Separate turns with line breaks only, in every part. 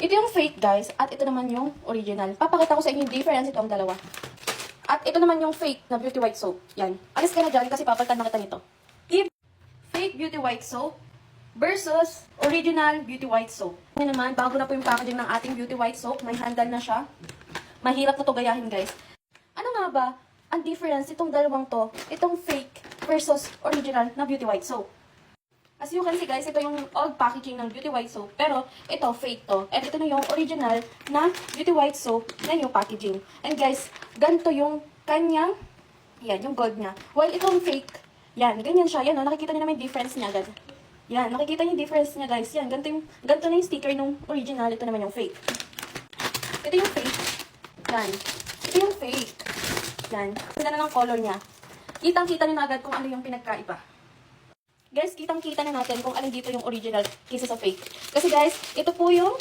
Ito yung fake, guys. At ito naman yung original. Papakita ko sa inyo yung difference itong dalawa. At ito naman yung fake na beauty white soap. Yan. Alis ka na dyan kasi papalitan na kita nito. Fake beauty white soap versus original beauty white soap. Ngayon naman, bago na po yung packaging ng ating beauty white soap. May handle na siya. Mahirap na to gayahin, guys. Ano nga ba ang difference itong dalawang to? Itong fake versus original na beauty white soap. As you can see, guys, ito yung old packaging ng beauty white soap. Pero ito, fake to. And ito na yung original na beauty white soap na yung packaging. And guys, ganito yung kanyang, yan, yung gold niya. While itong fake, yan, ganyan siya. Yan, nakikita niyo naman yung difference niya agad. Yan, nakikita niyo yung difference niya, guys. Yan, ganito na yung sticker ng original. Ito naman yung fake. Ito yung fake. Yan. Ito yung fake. Yan. Ganda na ng color niya. Kitang-kita niyo na agad kung ano yung pinagkaiba. Guys, kitang-kita na natin kung alin dito yung original kaysa sa fake. Kasi guys, ito po yung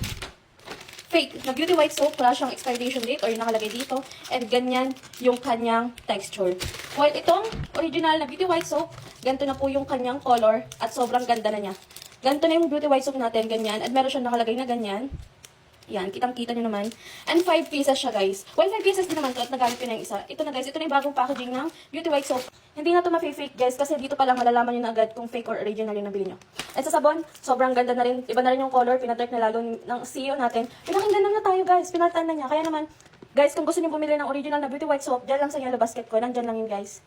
fake na beauty white soap. Wala siyang expiration date or yung nakalagay dito. And ganyan yung kanyang texture. While itong original na beauty white soap, ganito na po yung kanyang color at sobrang ganda na niya. Ganito na yung beauty white soap natin, ganyan. At meron siyang nakalagay na ganyan. Yan, kitang-kita nyo naman. And 5 pieces siya, guys. Well, 5 pieces din naman to at nagamit ko na yung isa. Ito na, guys. Ito na yung bagong packaging ng beauty white soap. Hindi na to ma-fake, guys, kasi dito pa lang malalaman nyo na agad kung fake or original yung nabili nyo. At sa sabon, sobrang ganda na rin. Iba na rin yung color. Pinadark na lalo ng CEO natin. Pinakinggan na tayo, guys. Pinaltan na niya. Kaya naman, guys, kung gusto nyo bumili ng original na beauty white soap, dyan lang sa yellow basket ko. Nandyan lang yun, guys.